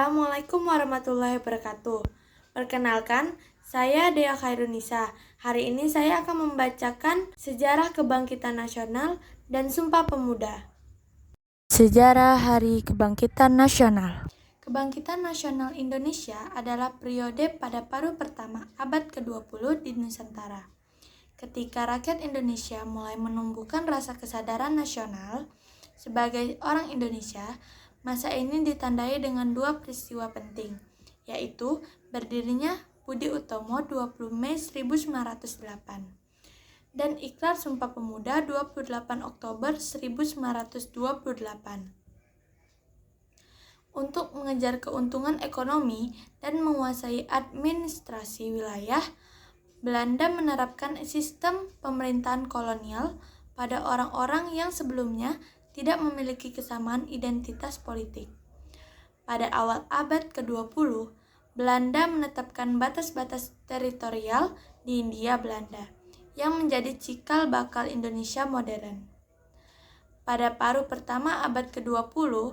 Assalamualaikum warahmatullahi wabarakatuh. Perkenalkan, saya Dea Khairunisa. Hari ini saya akan membacakan Sejarah Kebangkitan Nasional dan Sumpah Pemuda. Sejarah Hari Kebangkitan Nasional. Kebangkitan Nasional Indonesia adalah periode pada paruh pertama abad ke-20 di Nusantara. Ketika rakyat Indonesia mulai menumbuhkan rasa kesadaran nasional sebagai orang Indonesia, masa ini ditandai dengan dua peristiwa penting, yaitu berdirinya Budi Utomo 20 Mei 1908 dan Ikrar Sumpah Pemuda 28 Oktober 1928. Untuk mengejar keuntungan ekonomi dan menguasai administrasi wilayah, Belanda menerapkan sistem pemerintahan kolonial pada orang-orang yang sebelumnya tidak memiliki kesamaan identitas politik. Pada awal abad ke-20, Belanda menetapkan batas-batas teritorial di Hindia Belanda yang menjadi cikal bakal Indonesia modern. Pada paruh pertama abad ke-20,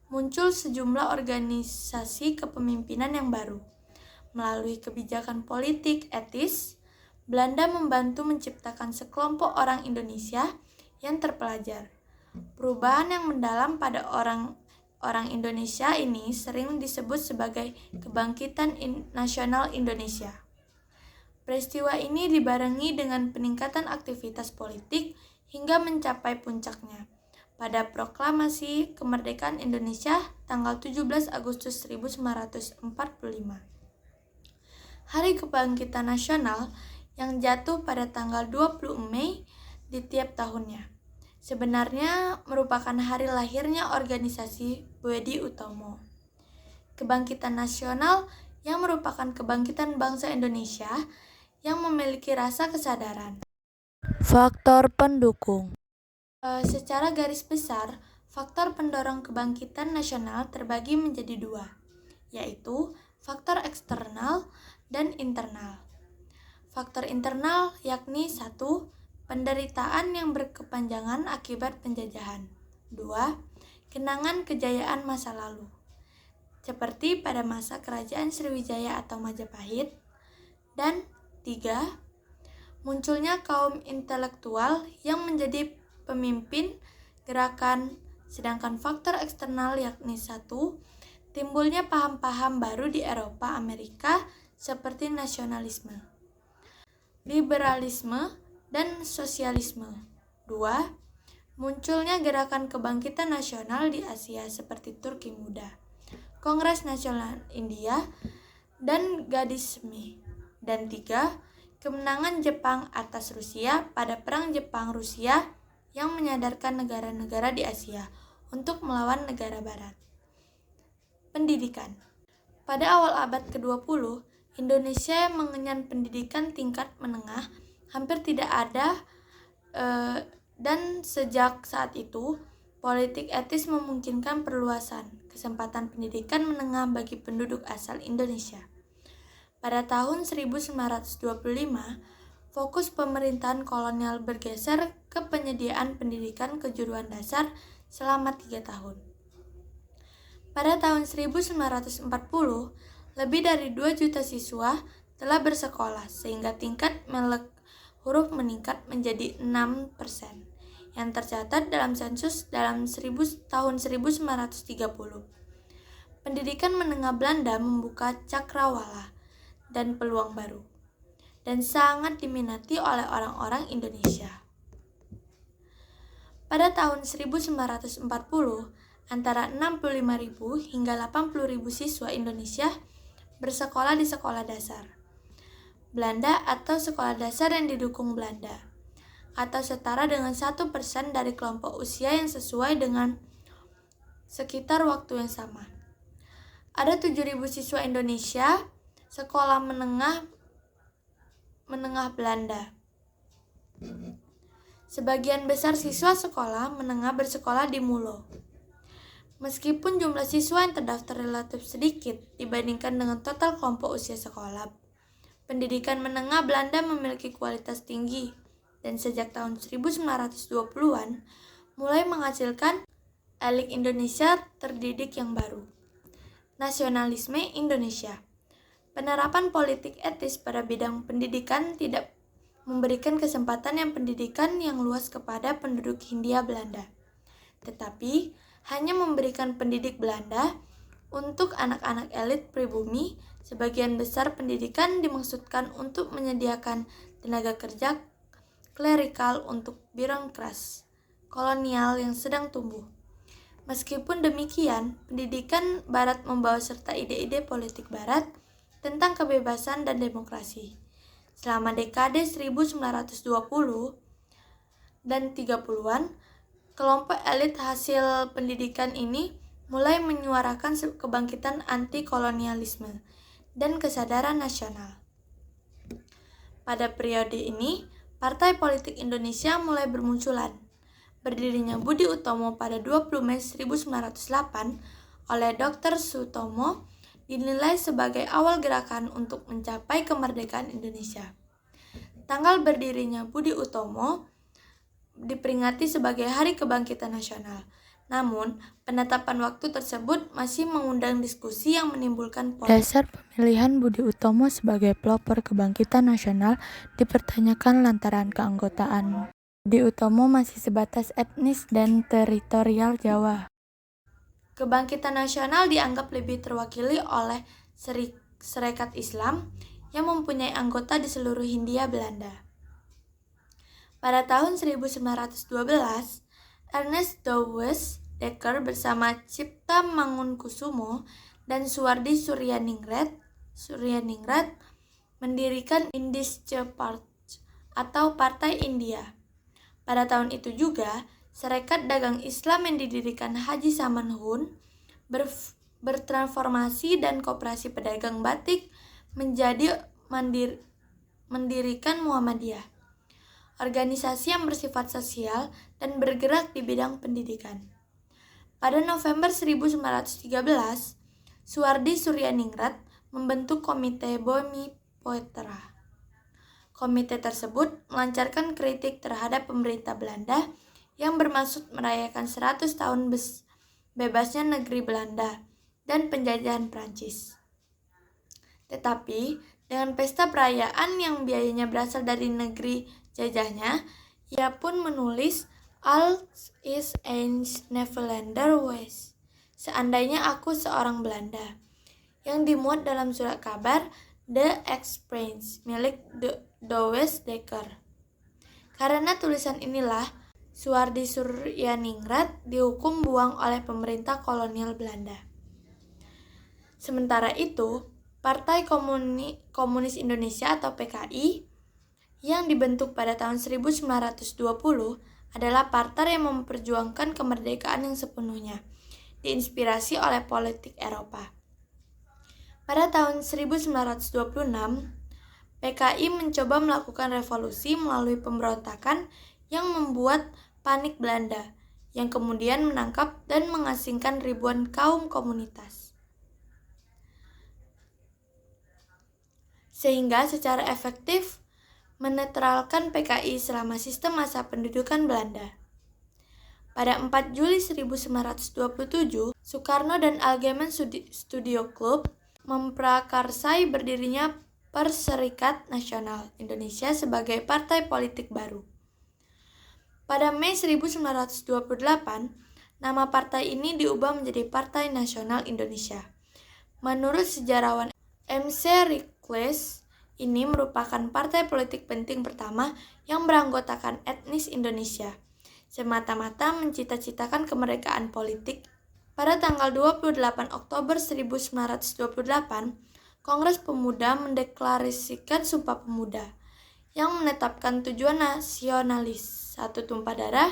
muncul sejumlah organisasi kepemimpinan yang baru. Melalui kebijakan politik etis, Belanda membantu menciptakan sekelompok orang Indonesia yang terpelajar. Perubahan yang mendalam pada orang Indonesia ini sering disebut sebagai Kebangkitan Nasional Indonesia. Peristiwa ini dibarengi dengan peningkatan aktivitas politik hingga mencapai puncaknya pada Proklamasi Kemerdekaan Indonesia tanggal 17 Agustus 1945. Hari Kebangkitan Nasional yang jatuh pada tanggal 20 Mei di tiap tahunnya sebenarnya merupakan hari lahirnya organisasi Budi Utomo. Kebangkitan nasional yang merupakan kebangkitan bangsa Indonesia yang memiliki rasa kesadaran. Faktor pendukung. Secara garis besar, faktor pendorong kebangkitan nasional terbagi menjadi dua, yaitu faktor eksternal dan internal. Faktor internal yakni 1. Penderitaan yang berkepanjangan akibat penjajahan. 2. Kenangan kejayaan masa lalu, seperti pada masa Kerajaan Sriwijaya atau Majapahit. Dan 3. Munculnya kaum intelektual yang menjadi pemimpin gerakan. Sedangkan faktor eksternal yakni 1. Timbulnya paham-paham baru di Eropa Amerika seperti nasionalisme, liberalisme, dan sosialisme. 2. Munculnya gerakan kebangkitan nasional di Asia seperti Turki Muda, Kongres Nasional India, dan Gaddisme. Dan 3. Kemenangan Jepang atas Rusia pada Perang Jepang-Rusia yang menyadarkan negara-negara di Asia untuk melawan negara Barat. Pendidikan. Pada awal abad ke-20, Indonesia mengenyam pendidikan tingkat menengah hampir tidak ada, dan sejak saat itu, politik etis memungkinkan perluasan kesempatan pendidikan menengah bagi penduduk asal Indonesia. Pada tahun 1925, fokus pemerintahan kolonial bergeser ke penyediaan pendidikan kejuruan dasar selama 3 tahun. Pada tahun 1940, lebih dari 2 juta siswa telah bersekolah sehingga tingkat melek huruf meningkat menjadi 6% yang tercatat dalam sensus dalam tahun 1930. Pendidikan menengah Belanda membuka cakrawala dan peluang baru dan sangat diminati oleh orang-orang Indonesia. Pada tahun 1940, antara 65.000 hingga 80.000 siswa Indonesia bersekolah di sekolah dasar Belanda atau sekolah dasar yang didukung Belanda, atau setara dengan 1% dari kelompok usia yang sesuai dengan sekitar waktu yang sama. Ada 7.000 siswa Indonesia sekolah menengah Belanda. Sebagian besar siswa sekolah menengah bersekolah di Mulo. Meskipun jumlah siswa yang terdaftar relatif sedikit dibandingkan dengan total kelompok usia sekolah, pendidikan menengah Belanda memiliki kualitas tinggi dan sejak tahun 1920-an mulai menghasilkan elit Indonesia terdidik yang baru. nasionalisme Indonesia. Penerapan politik etis pada bidang pendidikan tidak memberikan kesempatan pendidikan yang luas kepada penduduk Hindia Belanda, tetapi hanya memberikan pendidik Belanda untuk anak-anak elit pribumi. Sebagian besar pendidikan dimaksudkan untuk menyediakan tenaga kerja klerikal untuk birokras kolonial yang sedang tumbuh. Meskipun demikian, pendidikan Barat membawa serta ide-ide politik Barat tentang kebebasan dan demokrasi. Selama dekade 1920 dan 30-an, kelompok elit hasil pendidikan ini mulai menyuarakan kebangkitan anti-kolonialisme dan kesadaran nasional. Pada periode ini, partai politik Indonesia mulai bermunculan. Berdirinya Budi Utomo pada 20 Mei 1908 oleh Dr. Sutomo dinilai sebagai awal gerakan untuk mencapai kemerdekaan Indonesia. Tanggal berdirinya Budi Utomo diperingati sebagai Hari Kebangkitan Nasional. Namun, penetapan waktu tersebut masih mengundang diskusi yang menimbulkan polemik. Dasar pemilihan Budi Utomo sebagai pelopor kebangkitan nasional dipertanyakan lantaran keanggotaan Budi Utomo masih sebatas etnis dan teritorial Jawa. Kebangkitan nasional dianggap lebih terwakili oleh Serikat Islam yang mempunyai anggota di seluruh Hindia Belanda. Pada tahun 1912, Ernest Douwes Dekker bersama Cipta Mangunkusumo dan Suwardi Suryaningrat mendirikan Indische Partij atau Partai India. Pada tahun itu juga, Serikat Dagang Islam yang didirikan Haji Samanhun bertransformasi dan Koperasi Pedagang Batik menjadi mendirikan Muhammadiyah, organisasi yang bersifat sosial dan bergerak di bidang pendidikan. Pada November 1913, Suwardi Suryaningrat membentuk Komite Bumi Putra. Komite tersebut melancarkan kritik terhadap pemerintah Belanda yang bermaksud merayakan 100 tahun bebasnya negeri Belanda dan penjajahan Prancis. Tetapi, dengan pesta perayaan yang biayanya berasal dari negeri jajahnya, ia pun menulis Als is een Nederlander was, seandainya aku seorang Belanda, yang dimuat dalam surat kabar The Express milik Douwes Dekker. Karena tulisan inilah, Suwardi Suryaningrat dihukum buang oleh pemerintah kolonial Belanda. Sementara itu, Partai Komunis Indonesia atau PKI yang dibentuk pada tahun 1920 adalah partai yang memperjuangkan kemerdekaan yang sepenuhnya, diinspirasi oleh politik Eropa. Pada tahun 1926, PKI mencoba melakukan revolusi melalui pemberontakan yang membuat panik Belanda, yang kemudian menangkap dan mengasingkan ribuan kaum komunitas. Sehingga secara efektif menetralkan PKI selama sistem masa pendudukan Belanda. Pada 4 Juli 1927, Soekarno dan Algemeen Studio Club memprakarsai berdirinya Perserikat Nasional Indonesia sebagai partai politik baru. Pada Mei 1928, nama partai ini diubah menjadi Partai Nasional Indonesia. Menurut sejarawan M.C. Rickles, ini merupakan partai politik penting pertama yang beranggotakan etnis Indonesia, semata-mata mencita-citakan kemerdekaan politik. Pada tanggal 28 Oktober 1928, Kongres Pemuda mendeklarasikan Sumpah Pemuda yang menetapkan tujuan nasionalis, satu tumpah darah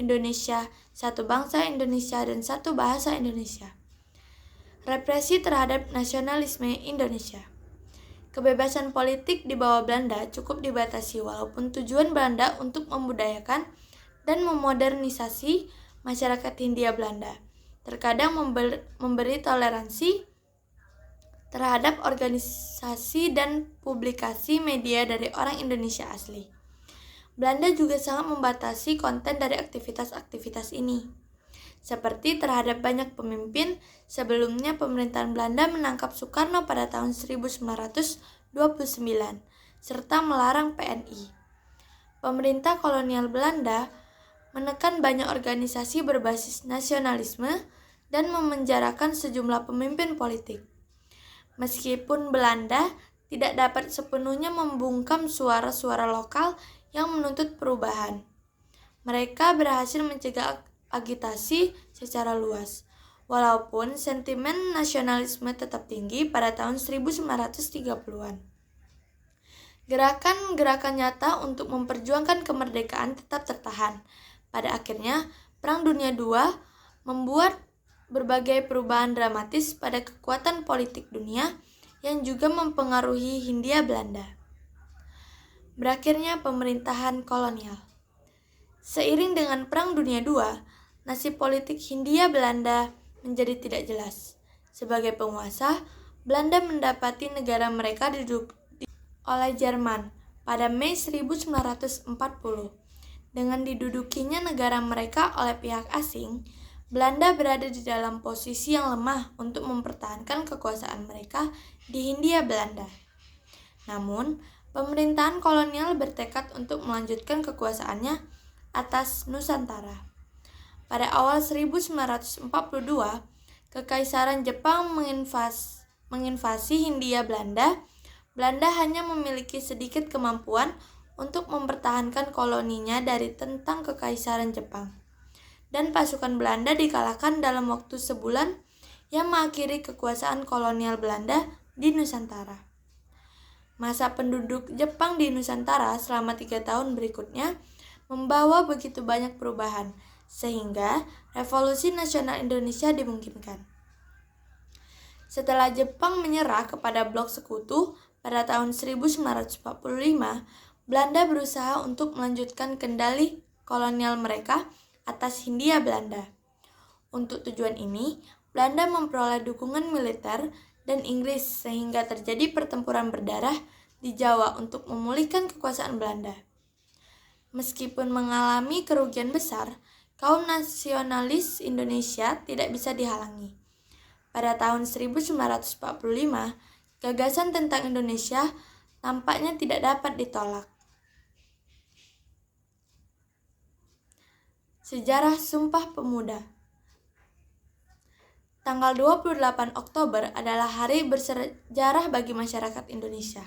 Indonesia, satu bangsa Indonesia, dan satu bahasa Indonesia. Represi terhadap nasionalisme Indonesia. Kebebasan politik di bawah Belanda cukup dibatasi walaupun tujuan Belanda untuk membudayakan dan memodernisasi masyarakat Hindia Belanda terkadang memberi toleransi terhadap organisasi dan publikasi media dari orang Indonesia asli. Belanda juga sangat membatasi konten dari aktivitas-aktivitas ini. seperti terhadap banyak pemimpin. Sebelumnya pemerintahan Belanda menangkap Soekarno pada tahun 1929 serta melarang PNI. Pemerintah kolonial Belanda menekan banyak organisasi berbasis nasionalisme dan memenjarakan sejumlah pemimpin politik. Meskipun Belanda tidak dapat sepenuhnya membungkam suara-suara lokal yang menuntut perubahan, mereka berhasil mencegah agitasi secara luas. Walaupun sentimen nasionalisme tetap tinggi pada tahun 1930-an. Gerakan-gerakan nyata untuk memperjuangkan kemerdekaan tetap tertahan. Pada akhirnya, Perang Dunia II membuat berbagai perubahan dramatis pada kekuatan politik dunia yang juga mempengaruhi Hindia Belanda. Berakhirnya pemerintahan kolonial. Seiring dengan Perang Dunia II, nasib politik Hindia Belanda menjadi tidak jelas. Sebagai penguasa, Belanda mendapati negara mereka diduduki oleh Jerman pada Mei 1940. Dengan didudukinya negara mereka oleh pihak asing, Belanda berada di dalam posisi yang lemah untuk mempertahankan kekuasaan mereka di Hindia Belanda. Namun, pemerintahan kolonial bertekad untuk melanjutkan kekuasaannya atas Nusantara. Pada awal 1942, Kekaisaran Jepang menginvasi Hindia Belanda. Belanda hanya memiliki sedikit kemampuan untuk mempertahankan koloninya dari tentang Kekaisaran Jepang. Dan pasukan Belanda dikalahkan dalam waktu sebulan yang mengakhiri kekuasaan kolonial Belanda di Nusantara. Masa penduduk Jepang di Nusantara selama 3 tahun berikutnya membawa begitu banyak perubahan, sehingga Revolusi Nasional Indonesia dimungkinkan. Setelah Jepang menyerah kepada blok sekutu pada tahun 1945, Belanda berusaha untuk melanjutkan kendali kolonial mereka atas Hindia Belanda. Untuk tujuan ini, Belanda memperoleh dukungan militer dan Inggris sehingga terjadi pertempuran berdarah di Jawa untuk memulihkan kekuasaan Belanda. Meskipun mengalami kerugian besar, kaum nasionalis Indonesia tidak bisa dihalangi. Pada tahun 1945, gagasan tentang Indonesia tampaknya tidak dapat ditolak. Sejarah Sumpah Pemuda. Tanggal 28 Oktober adalah hari bersejarah bagi masyarakat Indonesia.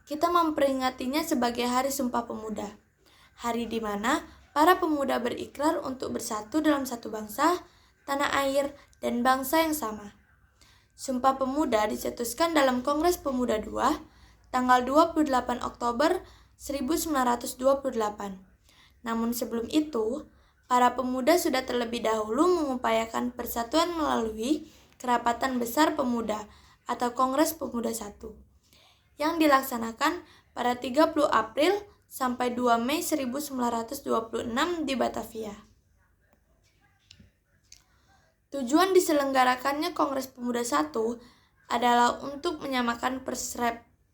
Kita memperingatinya sebagai Hari Sumpah Pemuda. Hari di mana para pemuda berikrar untuk bersatu dalam satu bangsa, tanah air, dan bangsa yang sama. Sumpah Pemuda dicetuskan dalam Kongres Pemuda II, tanggal 28 Oktober 1928. Namun sebelum itu, para pemuda sudah terlebih dahulu mengupayakan persatuan melalui Kerapatan Besar Pemuda atau Kongres Pemuda I, yang dilaksanakan pada 30 April sampai 2 Mei 1926 di Batavia. Tujuan diselenggarakannya Kongres Pemuda I adalah untuk menyamakan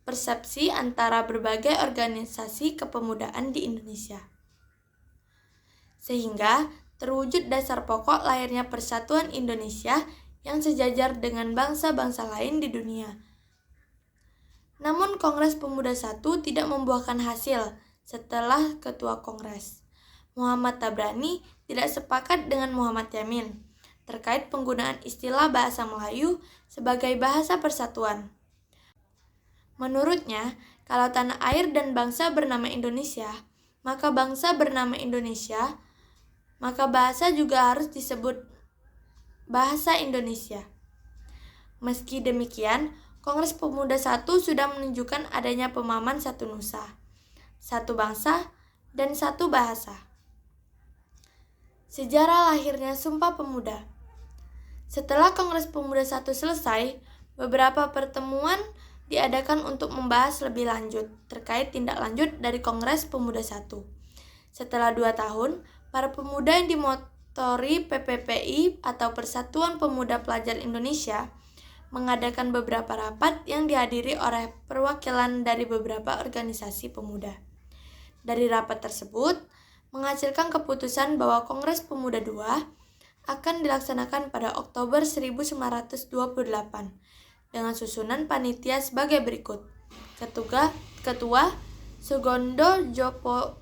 persepsi antara berbagai organisasi kepemudaan di Indonesia, sehingga terwujud dasar pokok lahirnya persatuan Indonesia yang sejajar dengan bangsa-bangsa lain di dunia. Namun Kongres Pemuda I tidak membuahkan hasil setelah Ketua Kongres, Muhammad Tabrani, tidak sepakat dengan Muhammad Yamin terkait penggunaan istilah bahasa Melayu sebagai bahasa persatuan. Menurutnya, kalau tanah air dan bangsa bernama Indonesia, maka bangsa bernama Indonesia, maka bahasa juga harus disebut bahasa Indonesia. Meski demikian, Kongres Pemuda I sudah menunjukkan adanya pemahaman satu nusa, satu bangsa, dan satu bahasa. Sejarah lahirnya Sumpah Pemuda. Setelah Kongres Pemuda I selesai, beberapa pertemuan diadakan untuk membahas lebih lanjut terkait tindak lanjut dari Kongres Pemuda I. Setelah 2 tahun, para pemuda yang dimotori PPPI atau Persatuan Pemuda Pelajar Indonesia mengadakan beberapa rapat yang dihadiri oleh perwakilan dari beberapa organisasi pemuda. Dari rapat tersebut, menghasilkan keputusan bahwa Kongres Pemuda II akan dilaksanakan pada Oktober 1928 dengan susunan panitia sebagai berikut. Ketua Sugondo Jopo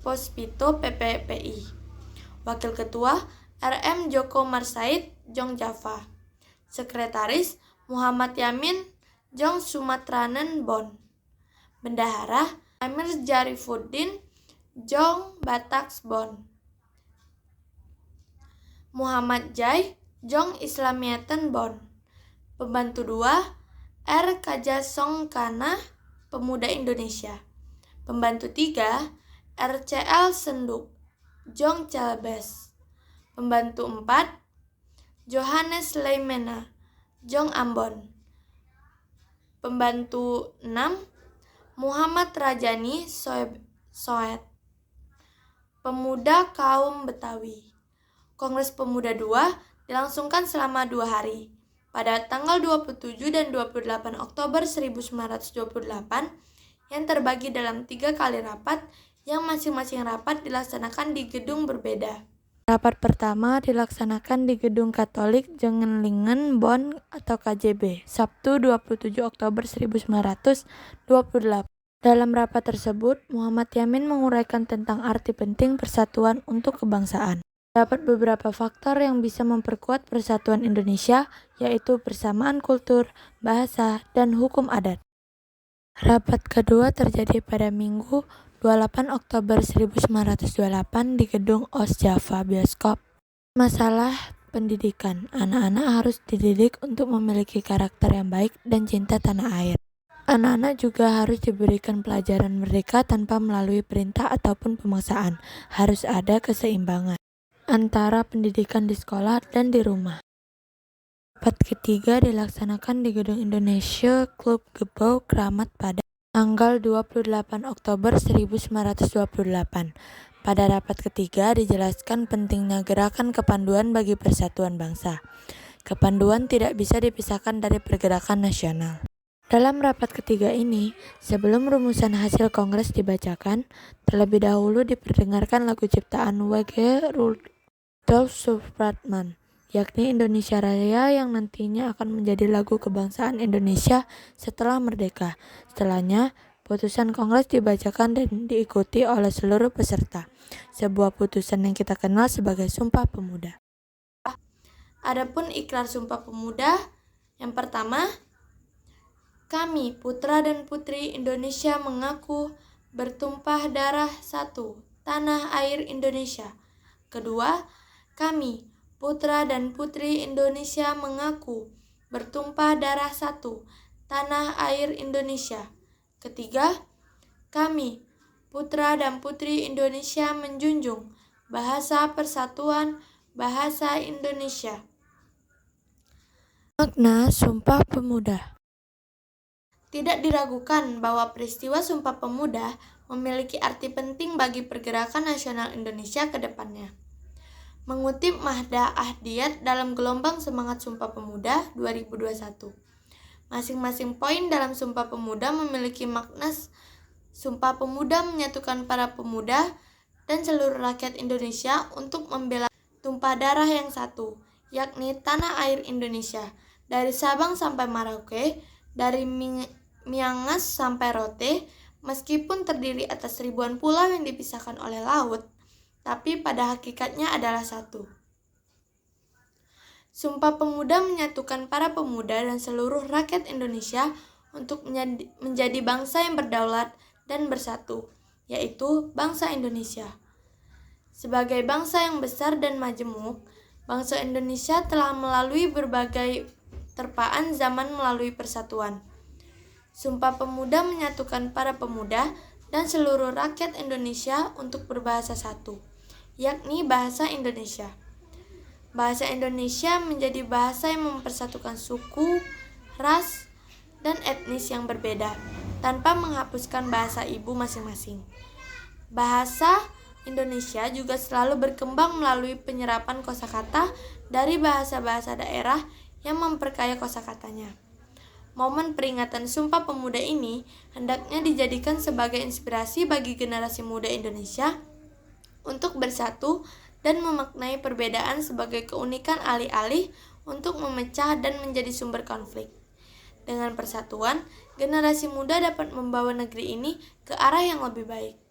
Pospito PPPI. Wakil Ketua RM Joko Marsaid Jong Java. Sekretaris Muhammad Yamin Jong Sumatranen Bon. Bendahara Amir Jarifuddin Jong Bataks Bon. Muhammad Jai Jong Islamiaten Bon. Pembantu 2 R. Kajasongkana Pemuda Indonesia. Pembantu 3 RCL Senduk Jong Celbes. Pembantu 4 Johannes Leimena Jong Ambon. Pembantu 6 Muhammad Rajani Soet. Pemuda Kaum Betawi. Kongres Pemuda 2 dilangsungkan selama 2 hari. Pada tanggal 27 dan 28 Oktober 1928 yang terbagi dalam 3 kali rapat yang masing-masing rapat dilaksanakan di gedung berbeda. Rapat pertama dilaksanakan di Gedung Katolik Jengenlingen Bonn atau KJB, Sabtu 27 Oktober 1928. Dalam rapat tersebut, Muhammad Yamin menguraikan tentang arti penting persatuan untuk kebangsaan. Terdapat beberapa faktor yang bisa memperkuat persatuan Indonesia, yaitu persamaan kultur, bahasa, dan hukum adat. Rapat kedua terjadi pada Minggu 28 Oktober 1928 di Gedung OS Java Bioskop. Masalah pendidikan. Anak-anak harus dididik untuk memiliki karakter yang baik dan cinta tanah air. Anak-anak juga harus diberikan pelajaran merdeka tanpa melalui perintah ataupun pemaksaan. Harus ada keseimbangan antara pendidikan di sekolah dan di rumah. Rapat ketiga dilaksanakan di Gedung Indonesia Club Gebau Kramat pada tanggal 28 Oktober 1928. Pada rapat ketiga dijelaskan pentingnya gerakan kepanduan bagi persatuan bangsa. Kepanduan tidak bisa dipisahkan dari pergerakan nasional. Dalam rapat ketiga ini, sebelum rumusan hasil kongres dibacakan, terlebih dahulu diperdengarkan lagu ciptaan W.G. Rudolf Supratman, yakni Indonesia Raya yang nantinya akan menjadi lagu kebangsaan Indonesia setelah merdeka. Setelahnya, putusan kongres dibacakan dan diikuti oleh seluruh peserta. Sebuah putusan yang kita kenal sebagai Sumpah Pemuda. Adapun ikrar Sumpah Pemuda, yang pertama, kami, putra dan putri Indonesia mengaku bertumpah darah satu, tanah air Indonesia. Kedua, kami, putra dan putri Indonesia mengaku bertumpah darah satu, tanah air Indonesia. Ketiga, kami, putra dan putri Indonesia menjunjung bahasa persatuan bahasa Indonesia. Makna Sumpah Pemuda. Tidak diragukan bahwa peristiwa Sumpah Pemuda memiliki arti penting bagi pergerakan nasional Indonesia ke depannya. Mengutip Mahda Ahdiyat dalam gelombang semangat Sumpah Pemuda 2021. Masing-masing poin dalam Sumpah Pemuda memiliki makna. Sumpah Pemuda menyatukan para pemuda dan seluruh rakyat Indonesia untuk membela tumpah darah yang satu, yakni tanah air Indonesia. Dari Sabang sampai Merauke, dari Miangas sampai Rote, meskipun terdiri atas ribuan pulau yang dipisahkan oleh laut, tapi pada hakikatnya adalah satu. Sumpah Pemuda menyatukan para pemuda dan seluruh rakyat Indonesia untuk menjadi bangsa yang berdaulat dan bersatu, yaitu bangsa Indonesia. Sebagai bangsa yang besar dan majemuk, bangsa Indonesia telah melalui berbagai terpaan zaman melalui persatuan. Sumpah Pemuda menyatukan para pemuda dan seluruh rakyat Indonesia untuk berbahasa satu, yakni bahasa Indonesia. Bahasa Indonesia menjadi bahasa yang mempersatukan suku, ras, dan etnis yang berbeda, tanpa menghapuskan bahasa ibu masing-masing. Bahasa Indonesia juga selalu berkembang melalui penyerapan kosakata dari bahasa-bahasa daerah yang memperkaya kosakatanya. Momen peringatan Sumpah Pemuda ini hendaknya dijadikan sebagai inspirasi bagi generasi muda Indonesia untuk bersatu dan memaknai perbedaan sebagai keunikan alih-alih untuk memecah dan menjadi sumber konflik. Dengan persatuan, generasi muda dapat membawa negeri ini ke arah yang lebih baik.